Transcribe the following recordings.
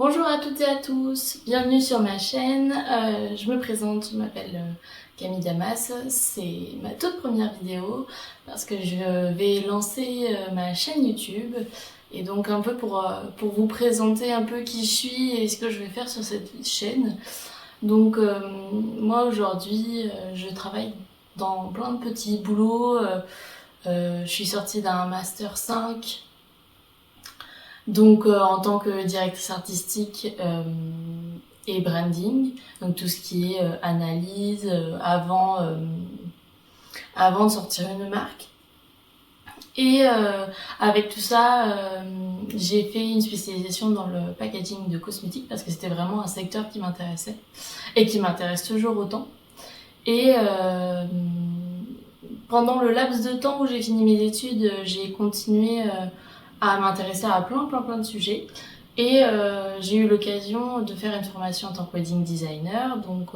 Bonjour à toutes et à tous, bienvenue sur ma chaîne. Je me présente, je m'appelle Camille Damas. C'est ma toute première vidéo parce que je vais lancer ma chaîne YouTube et donc un peu pour vous présenter un peu qui je suis et ce que je vais faire sur cette chaîne. Donc moi aujourd'hui je travaille dans plein de petits boulots. Je suis sortie d'un Master 5. Donc en tant que directrice artistique et branding, donc tout ce qui est analyse avant de sortir une marque. Et avec tout ça, j'ai fait une spécialisation dans le packaging de cosmétiques parce que c'était vraiment un secteur qui m'intéressait et qui m'intéresse toujours autant. Et pendant le laps de temps où j'ai fini mes études, j'ai continué à m'intéresser à plein de sujets. Et j'ai eu l'occasion de faire une formation en tant que wedding designer, donc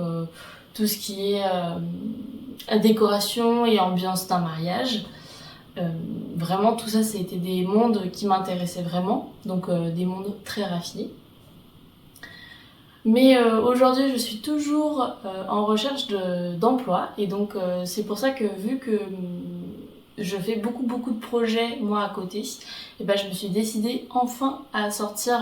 tout ce qui est décoration et ambiance d'un mariage. Vraiment tout ça, c'était des mondes qui m'intéressaient vraiment, donc des mondes très raffinés. Mais aujourd'hui, je suis toujours en recherche d'emploi et donc c'est pour ça que vu que je fais beaucoup de projets moi à côté, et ben, je me suis décidée enfin à sortir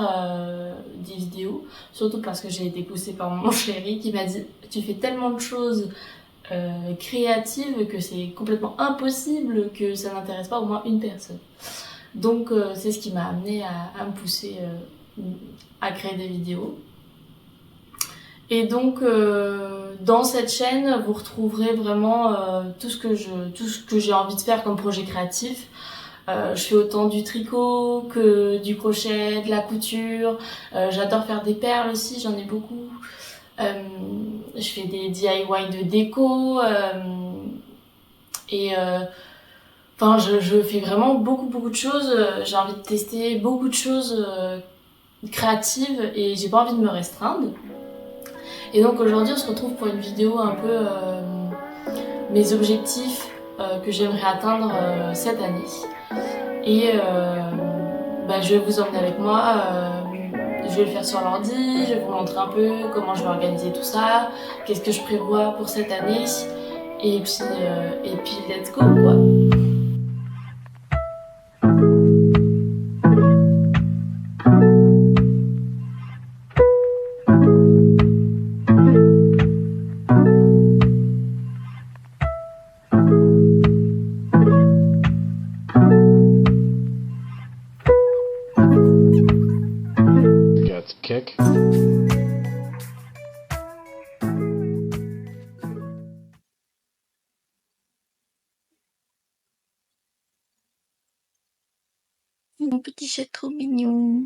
des vidéos, surtout parce que j'ai été poussée par mon chéri qui m'a dit tu fais tellement de choses créatives que c'est complètement impossible que ça n'intéresse pas au moins une personne. Donc c'est ce qui m'a amenée à me pousser à créer des vidéos. Et donc dans cette chaîne, vous retrouverez vraiment tout ce que j'ai envie de faire comme projet créatif. Je fais autant du tricot que du crochet, de la couture. J'adore faire des perles aussi, j'en ai beaucoup. Je fais des DIY de déco. Enfin, je fais vraiment beaucoup de choses. J'ai envie de tester beaucoup de choses créatives et j'ai pas envie de me restreindre. Et donc aujourd'hui on se retrouve pour une vidéo un peu mes objectifs que j'aimerais atteindre cette année. Et je vais vous emmener avec moi, je vais le faire sur l'ordi, je vais vous montrer un peu comment je vais organiser tout ça, qu'est-ce que je prévois pour cette année, et puis let's go quoi. Kick. Mon petit chat trop mignon.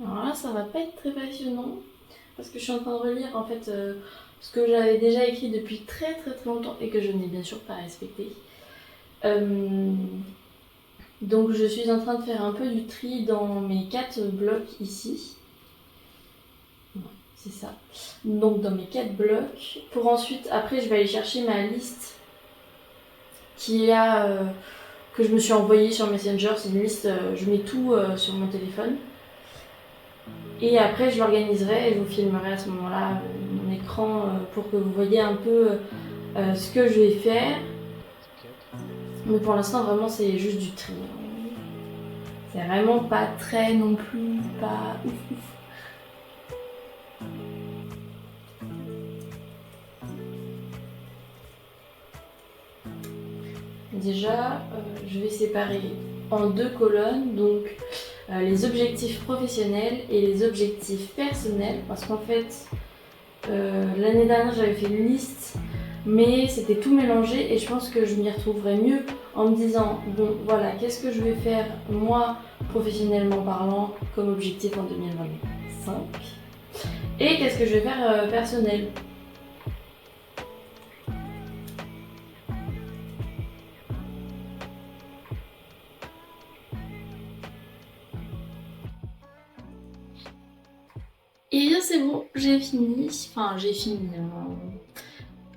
Alors là, ça va pas être très passionnant parce que je suis en train de relire en fait ce que j'avais déjà écrit depuis très longtemps et que je n'ai bien sûr pas respecté. Donc je suis en train de faire un peu du tri dans mes 4 blocs ici. Ouais, c'est ça. Donc dans mes 4 blocs. Pour ensuite, après je vais aller chercher ma liste que je me suis envoyée sur Messenger. C'est une liste, je mets tout sur mon téléphone. Et après je l'organiserai et je vous filmerai à ce moment-là mon écran pour que vous voyez un peu ce que je vais faire. Mais pour l'instant vraiment c'est juste du tri. C'est vraiment pas très non plus, pas ouf. Déjà je vais séparer en 2 colonnes, donc les objectifs professionnels et les objectifs personnels, parce qu'en fait l'année dernière j'avais fait une liste mais c'était tout mélangé et je pense que je m'y retrouverais mieux en me disant bon voilà, qu'est-ce que je vais faire moi professionnellement parlant comme objectif en 2025 et qu'est-ce que je vais faire personnel. c'est bon, j'ai fini. Enfin, j'ai fini.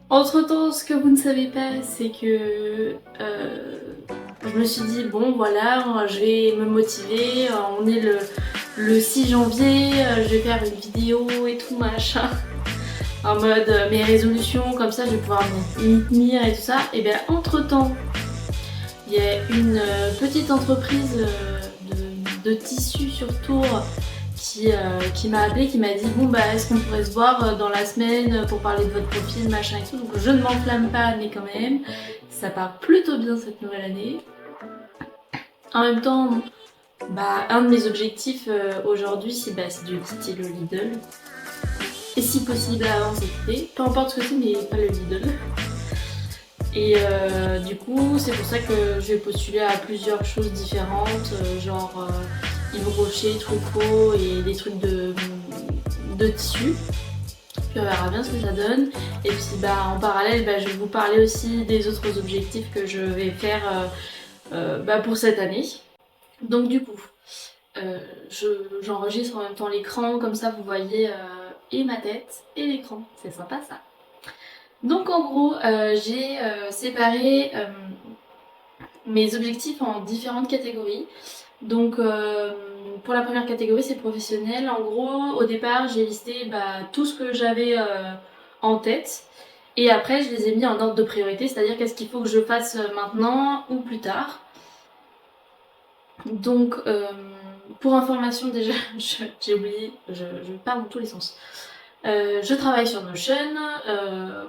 Entre temps, ce que vous ne savez pas, c'est que je me suis dit, bon voilà, je vais me motiver. On est le 6 janvier, je vais faire une vidéo et tout machin. En mode mes résolutions, comme ça je vais pouvoir m'y tenir et tout ça. Et bien entre temps, il y a une petite entreprise de tissus sur Tours qui m'a appelé, qui m'a dit bon bah est-ce qu'on pourrait se voir dans la semaine pour parler de votre profil, machin et tout. Donc je ne m'enflamme pas, mais quand même, ça part plutôt bien cette nouvelle année. En même temps, bah un de mes objectifs aujourd'hui, c'est de quitter le Lidl. Et si possible avant cet été, peu importe ce que c'est, mais pas le Lidl. Et du coup, c'est pour ça que je vais postuler à plusieurs choses différentes, genre Yves Rocher, Truffaut et des trucs de tissu. Puis on verra bien ce que ça donne. Et puis bah, en parallèle, bah, je vais vous parler aussi des autres objectifs que je vais faire pour cette année. Donc du coup, j'enregistre en même temps l'écran, comme ça vous voyez et ma tête et l'écran. C'est sympa ça. Donc en gros, j'ai séparé mes objectifs en différentes catégories. Donc pour la première catégorie, c'est professionnel. En gros, au départ, j'ai listé tout ce que j'avais en tête. Et après, je les ai mis en ordre de priorité, c'est-à-dire qu'est-ce qu'il faut que je fasse maintenant ou plus tard. Donc pour information déjà, j'ai oublié, je parle dans tous les sens. Je travaille sur Notion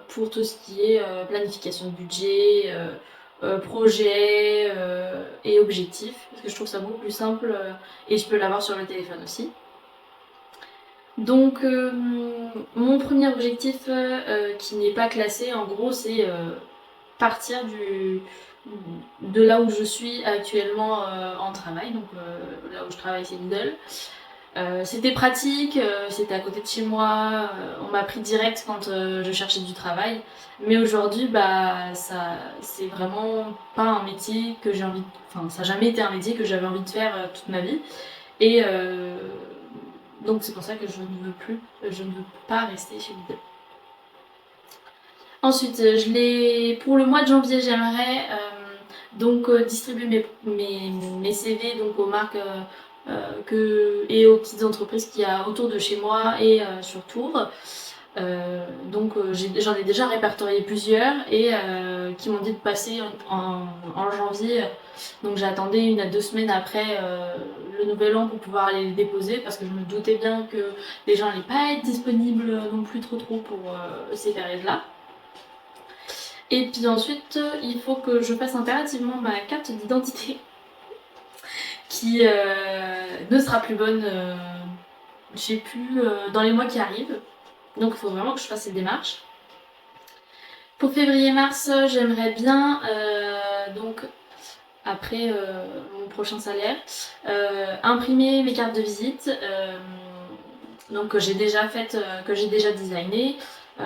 pour tout ce qui est planification de budget, projet et objectifs, parce que je trouve ça beaucoup plus simple et je peux l'avoir sur le téléphone aussi. Donc mon premier objectif qui n'est pas classé, en gros, c'est partir de là où je suis actuellement en travail, donc là où je travaille c'est Lidl. C'était pratique, c'était à côté de chez moi, on m'a pris direct quand je cherchais du travail. Mais aujourd'hui, c'est vraiment pas un métier que j'ai envie de... Enfin, ça n'a jamais été un métier que j'avais envie de faire toute ma vie. Et donc c'est pour ça que je ne veux pas rester chez Lidl. Ensuite, pour le mois de janvier, j'aimerais distribuer mes CV donc, aux marques et aux petites entreprises qu'il y a autour de chez moi et sur Tours. J'en ai déjà répertorié plusieurs et qui m'ont dit de passer en janvier. Donc j'attendais 1 à 2 semaines après le nouvel an pour pouvoir aller les déposer parce que je me doutais bien que les gens n'allaient pas être disponibles non plus trop pour ces périodes-là. Et puis ensuite, il faut que je fasse impérativement ma carte d'identité qui ne sera plus bonne, je sais plus, dans les mois qui arrivent. Donc il faut vraiment que je fasse ces démarches. Pour février-mars, j'aimerais bien, donc après mon prochain salaire, imprimer mes cartes de visite donc que j'ai déjà faites, que j'ai déjà designées.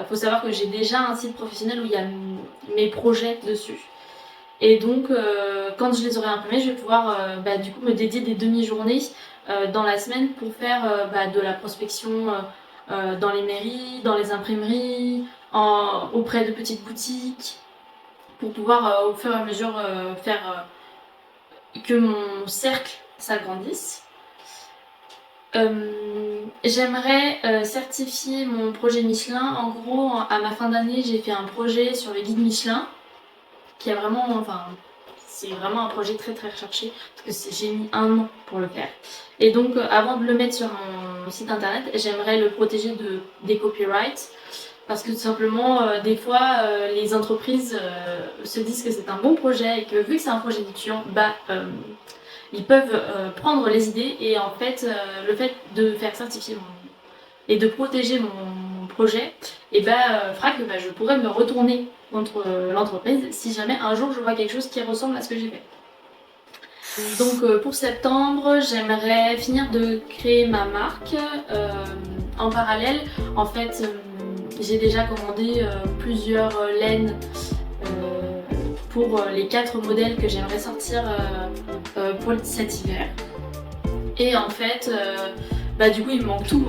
Faut savoir que j'ai déjà un site professionnel où il y a mes projets dessus. Et donc, quand je les aurai imprimés, je vais pouvoir du coup me dédier des demi-journées dans la semaine pour faire de la prospection dans les mairies, dans les imprimeries, auprès de petites boutiques, pour pouvoir au fur et à mesure faire que mon cercle s'agrandisse. J'aimerais certifier mon projet Michelin. En gros, à ma fin d'année, j'ai fait un projet sur le guide Michelin qui a vraiment, c'est vraiment un projet très très recherché parce que j'ai mis 1 an pour le faire. Et donc, avant de le mettre sur mon site internet, j'aimerais le protéger des copyrights parce que tout simplement, des fois, les entreprises se disent que c'est un bon projet et que vu que c'est un projet d'étudiant, ils peuvent prendre les idées et en fait, le fait de faire certifier et de protéger mon projet fera que je pourrais me retourner contre l'entreprise si jamais un jour je vois quelque chose qui ressemble à ce que j'ai fait. Donc pour septembre, j'aimerais finir de créer ma marque. En parallèle, en fait, j'ai déjà commandé plusieurs laines pour les 4 modèles que j'aimerais sortir pour cet hiver. Et en fait, bah du coup il me manque tout.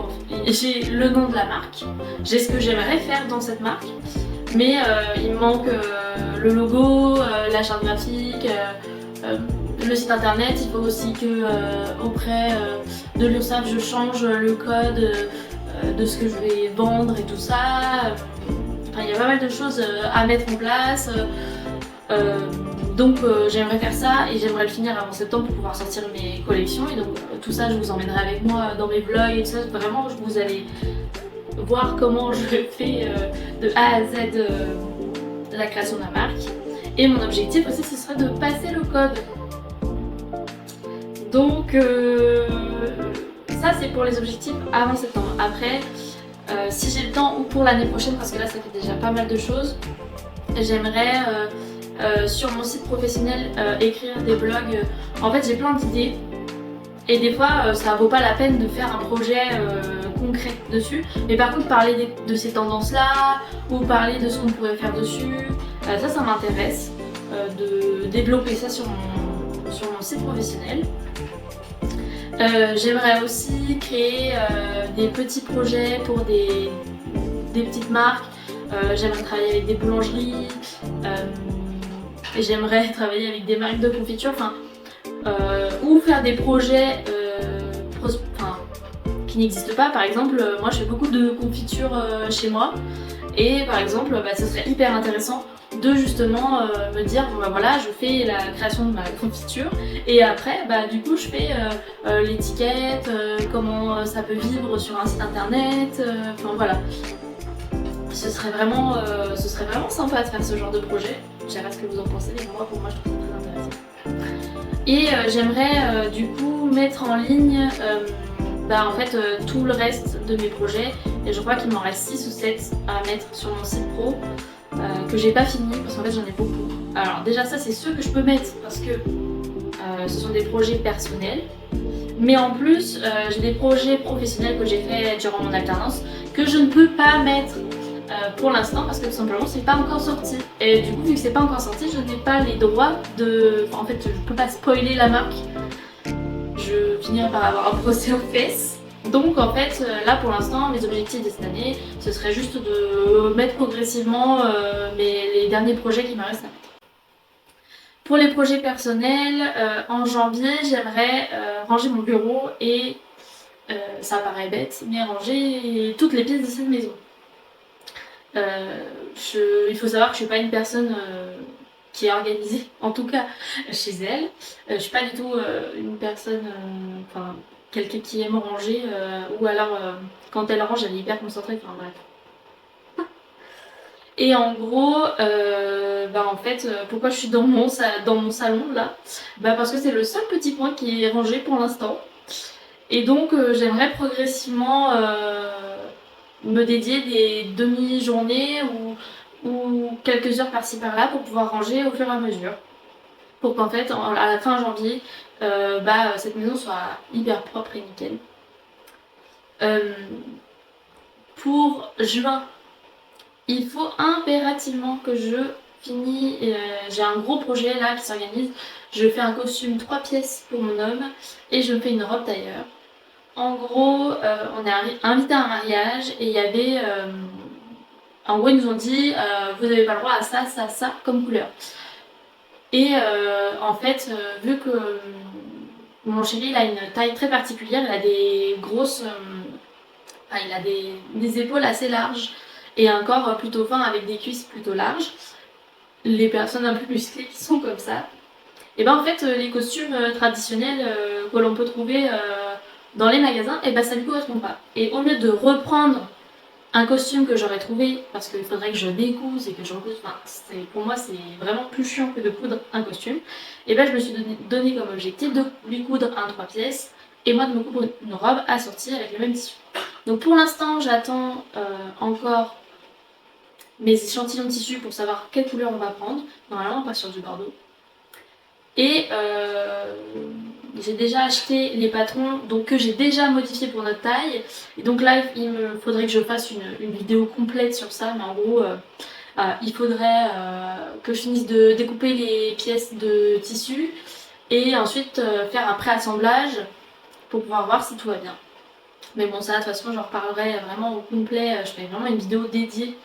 J'ai le nom de la marque, j'ai ce que j'aimerais faire dans cette marque, mais il me manque le logo, la charte graphique, le site internet. Il faut aussi que auprès de l'URSSAF je change le code de ce que je vais vendre et tout ça. Enfin, il y a pas mal de choses à mettre en place. Donc j'aimerais faire ça et j'aimerais le finir avant septembre pour pouvoir sortir mes collections. Et donc tout ça je vous emmènerai avec moi dans mes vlogs et tout ça. Vraiment vous allez voir comment je fais de A à Z la création de la marque. Et mon objectif aussi ce serait de passer le code. Donc ça c'est pour les objectifs avant septembre. Après si j'ai le temps ou pour l'année prochaine, parce que là ça fait déjà pas mal de choses, j'aimerais sur mon site professionnel écrire des blogs. En fait j'ai plein d'idées et des fois ça vaut pas la peine de faire un projet concret dessus, mais par contre parler de ces tendances là ou parler de ce qu'on pourrait faire dessus, ça m'intéresse de développer ça sur mon site professionnel. J'aimerais aussi créer des petits projets pour des petites marques. J'aimerais travailler avec des boulangeries, j'aimerais travailler avec des marques de confiture, ou faire des projets qui n'existent pas. Par exemple, moi je fais beaucoup de confitures chez moi et par exemple ce serait hyper intéressant de justement me dire bon, voilà, je fais la création de ma confiture et après du coup je fais l'étiquette, comment ça peut vivre sur un site internet, voilà. Ce serait vraiment sympa de faire ce genre de projet. Je sais pas ce que vous en pensez, mais pour moi je trouve ça très intéressant. Et j'aimerais du coup mettre en ligne en fait tout le reste de mes projets, et je crois qu'il m'en reste 6 ou 7 à mettre sur mon site pro que j'ai pas fini parce qu'en fait j'en ai beaucoup. Alors déjà ça c'est ceux que je peux mettre parce que ce sont des projets personnels, mais en plus j'ai des projets professionnels que j'ai fait durant mon alternance que je ne peux pas mettre pour l'instant parce que tout simplement c'est pas encore sorti, et du coup vu que c'est pas encore sorti je n'ai pas les droits de... en fait je peux pas spoiler la marque, je finirai par avoir un procès aux fesses. Donc en fait là pour l'instant mes objectifs de cette année ce serait juste de mettre progressivement les derniers projets qui me restent à mettre. Pour les projets personnels, en janvier j'aimerais ranger mon bureau et ça paraît bête mais ranger toutes les pièces de cette maison. Il faut savoir que je suis pas une personne qui est organisée, en tout cas chez elle. Je suis pas du tout une personne, quelqu'un qui aime ranger, ou alors quand elle range elle est hyper concentrée, bref. Et en gros, en fait, pourquoi je suis dans mon salon là, parce que c'est le seul petit point qui est rangé pour l'instant. Et donc j'aimerais progressivement me dédier des demi-journées ou quelques heures par-ci par-là pour pouvoir ranger au fur et à mesure. Pour qu'en fait, à la fin janvier, cette maison soit hyper propre et nickel. Pour juin, il faut impérativement que je finis. J'ai un gros projet là qui s'organise. Je fais un costume 3 pièces pour mon homme et je me fais une robe tailleur. En gros, on est invité à un mariage et il y avait... en gros, ils nous ont dit vous n'avez pas le droit à ça, ça, ça comme couleur. Et en fait, vu que mon chéri il a une taille très particulière, il a des grosses... il a des épaules assez larges et un corps plutôt fin avec des cuisses plutôt larges. Les personnes un peu musclées qui sont comme ça. Et en fait, les costumes traditionnels que l'on peut trouver dans les magasins, ça lui correspond pas. Et au lieu de reprendre un costume que j'aurais trouvé, parce qu'il faudrait que je découse et que je recouse, pour moi c'est vraiment plus chiant que de coudre un costume, je me suis donné comme objectif de lui coudre un 3 pièces et moi de me coudre une robe assortie avec le même tissu. Donc pour l'instant j'attends encore mes échantillons de tissu pour savoir quelle couleur on va prendre. Normalement on passe sur du bordeaux. Et j'ai déjà acheté les patrons que j'ai déjà modifiés pour notre taille. Et donc là il me faudrait que je fasse une vidéo complète sur ça. Mais en gros il faudrait que je finisse de découper les pièces de tissu et ensuite faire un pré-assemblage pour pouvoir voir si tout va bien. Mais bon, ça, de toute façon, j'en reparlerai vraiment au complet. Je ferai vraiment une vidéo dédiée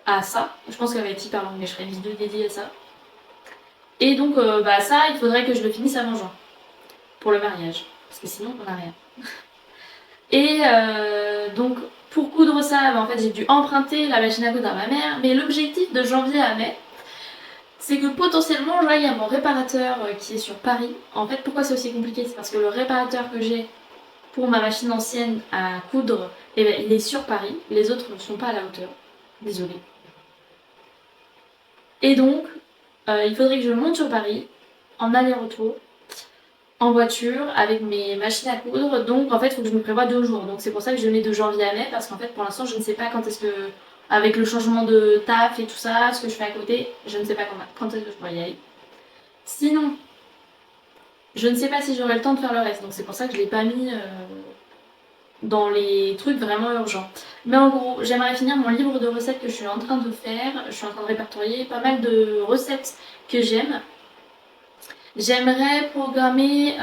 à ça. Je pense qu'elle va être hyper longue, mais je ferai une vidéo dédiée à ça. Et donc, ça, il faudrait que je le finisse avant juin. Pour le mariage. Parce que sinon, on n'a rien. Et donc, pour coudre ça, en fait, j'ai dû emprunter la machine à coudre à ma mère. Mais l'objectif de janvier à mai, c'est que potentiellement, là, il y a mon réparateur qui est sur Paris. En fait, pourquoi c'est aussi compliqué? C'est parce que le réparateur que j'ai pour ma machine ancienne à coudre, eh ben, il est sur Paris. Les autres ne sont pas à la hauteur. Désolée. Et donc, il faudrait que je monte sur Paris, en aller-retour, en voiture, avec mes machines à coudre. Donc, en fait, il faut que je me prévoie 2 jours. Donc, c'est pour ça que je mets de janvier à mai, parce qu'en fait, pour l'instant, je ne sais pas quand est-ce que, avec le changement de taf et tout ça, ce que je fais à côté, je ne sais pas quand est-ce que je pourrais y aller. Sinon, je ne sais pas si j'aurai le temps de faire le reste. Donc, c'est pour ça que je ne l'ai pas mis dans les trucs vraiment urgents. Mais en gros, j'aimerais finir mon livre de recettes que je suis en train de faire. Je suis en train de répertorier pas mal de recettes que j'aime. J'aimerais programmer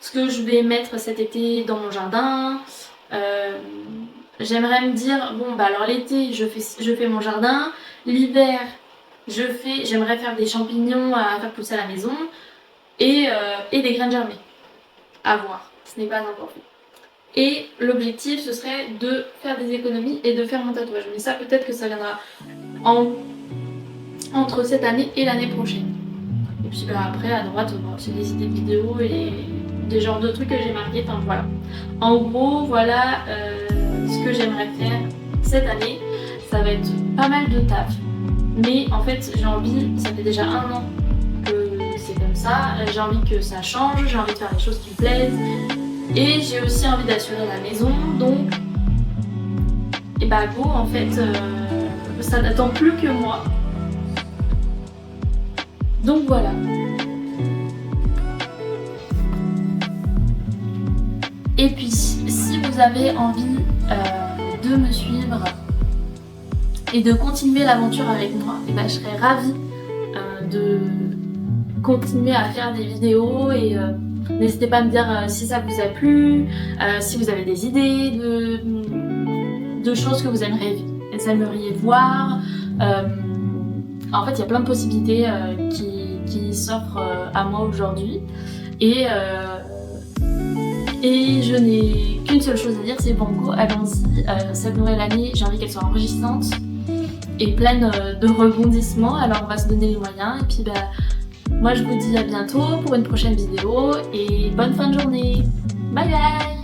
ce que je vais mettre cet été dans mon jardin. J'aimerais me dire, bon bah alors l'été je fais mon jardin, l'hiver j'aimerais faire des champignons à faire pousser à la maison et des graines germées. À voir, ce n'est pas encore fait. Et l'objectif ce serait de faire des économies et de faire mon tatouage. Mais ça peut-être que ça viendra entre cette année et l'année prochaine. Et puis après à droite c'est des idées de vidéos et des genres de trucs que j'ai marqués, enfin voilà. En gros voilà ce que j'aimerais faire cette année. Ça va être pas mal de taf, mais en fait j'ai envie, ça fait déjà 1 an que c'est comme ça, j'ai envie que ça change, j'ai envie de faire des choses qui me plaisent et j'ai aussi envie d'assurer la maison, donc et bah go en fait ça n'attend plus que moi. Donc voilà. Et puis si vous avez envie de me suivre et de continuer l'aventure avec moi, et ben, je serais ravie de continuer à faire des vidéos et n'hésitez pas à me dire si ça vous a plu, si vous avez des idées de choses que vous aimeriez voir. En fait, il y a plein de possibilités qui s'offrent à moi aujourd'hui et je n'ai qu'une seule chose à dire, c'est banco, allons-y. Cette nouvelle année, j'ai envie qu'elle soit enrichissante et pleine de rebondissements, alors on va se donner les moyens. Et puis moi je vous dis à bientôt pour une prochaine vidéo et bonne fin de journée. Bye bye.